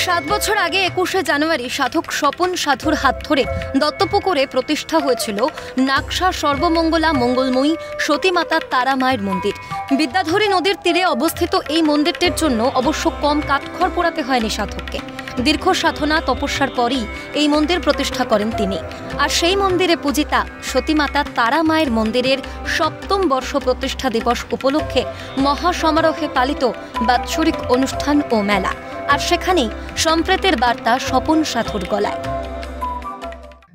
7 বছর আগে 21শে জানুয়ারি সাধক স্বপন সাধুর হাত ধরে দত্তপুকুরে প্রতিষ্ঠা হয়েছিল নাকশা সর্বমঙ্গলা মঙ্গলময়ী সতীমাতা তারা মায়ের মন্দির। বিদ্যাধরী নদীর তীরে অবস্থিত এই মন্দিরটির জন্য অবশ্য কম কাঠখড় পোড়াতে হয়নি সাধককে। দীর্ঘ সাধনা তপস্যার পরই এই মন্দির প্রতিষ্ঠা করেন তিনি। আর সেই মন্দিরে পূজিতা সতীমাতা তারা মায়ের মন্দিরের 7ম বর্ষ প্রতিষ্ঠা দিবস উপলক্ষে মহাসমারোহে পালিত বাৎসরিক অনুষ্ঠান ও মেলা। আর সেখানেই সম্প্রীতির বার্তা স্বপন সাধুর গলায়।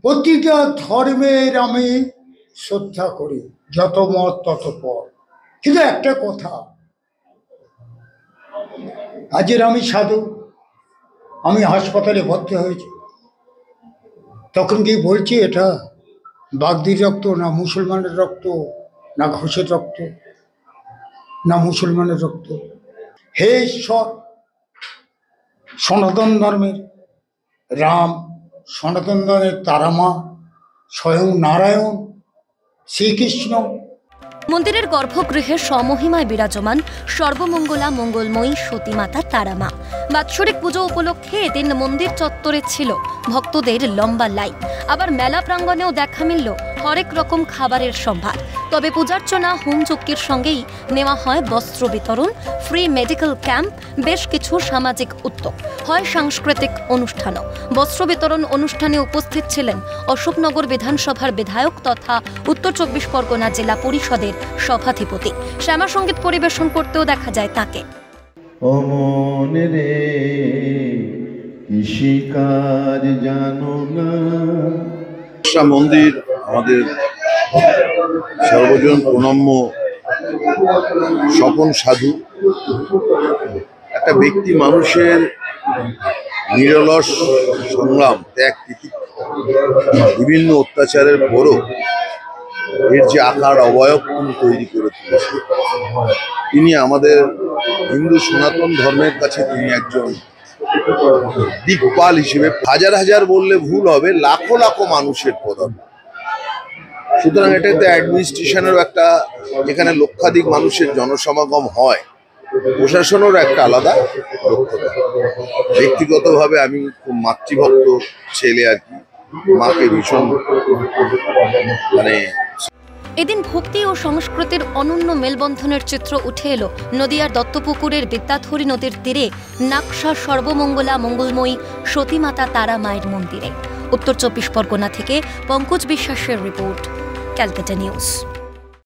প্রতিটা ধর্মের আমি শ্রদ্ধা করি, যত মত তত পথ, কিন্তু একটা কথা, আজের আমি সাধু, আমি হাসপাতালে ভর্তি হয়েছি, তখন কি বলছি এটা বাগদির রক্ত না মুসলমানের রক্ত না ঘোষের রক্ত না মুসলমানের রক্ত? হে ঈশ্বর, সনাতন ধর্মের রাম, সনাতন ধর্মের তারামা, স্বয়ং নারায়ণ শ্রীকৃষ্ণ। মন্দিরের গর্ভগৃহে সমহিমায় বিরাজমান সর্বমঙ্গলা মঙ্গলময়ী সতীমাতা তারামা। বাৎসরিক পুজো উপলক্ষে এদিন মন্দির চত্বরে ছিল ভক্তদের লম্বা লাইন। আবার মেলা প্রাঙ্গণেও দেখা মিলল হরেক রকম খাবারের সম্ভার। তবে পূজার্চনা হোম যজ্ঞের সঙ্গেই নেওয়া হয় বস্ত্র বিতরণ, ফ্রি মেডিকেল ক্যাম্প, বেশ কিছু সামাজিক উদ্যোগ, হয় সাংস্কৃতিক অনুষ্ঠানও। বস্ত্র বিতরণ অনুষ্ঠানে উপস্থিত ছিলেন অশোকনগর বিধানসভার বিধায়ক তথা উত্তর 24 পরগনা জেলা পরিষদের সভাধিপতি। শ্যামা সঙ্গীত পরিবেশন করতেও দেখা যায় তাকে। ও মনে রে কৃষিকাজ জানো না। মন্দির আমাদের সর্বজন প্রণম্য স্বপন সাধু, একটা ব্যক্তি মানুষের নিরলস সংগ্রাম, ত্যাগ, বিভিন্ন অত্যাচারের পরও এর যে আকার অবয়ব তিনি তৈরি করে তুলেছেন। তিনি আমাদের হিন্দু সনাতন ধর্মের কাছে তিনি একজন দিকপাল হিসেবে, হাজার হাজার বললে ভুল হবে, লাখো লাখো মানুষের প্রধান। সুতরাং এটা একটা অ্যাডমিনিস্ট্রেশনেরও একটা, যেখানে লক্ষাধিক মানুষের জনসমাগম হয়, প্রশাসনেরও একটা আলাদা দক্ষতা। ব্যক্তিগতভাবে আমি খুব মাতৃভক্ত ছেলে আর কি, মাকে ভীষণ এদিন ভক্তি ও সংস্কৃতির অনন্য মেলবন্ধনের চিত্র উঠে এলো নদিয়ার দত্তপুকুরের বিদ্যাধরী নদীর তীরে নাকশা সর্বমঙ্গলা মঙ্গলময়ী সতীমাতা তারা মায়ের মন্দিরে। উত্তর 24 পরগনা থেকে পঙ্কজ বিশ্বাসের রিপোর্ট, ক্যালকাটা নিউজ।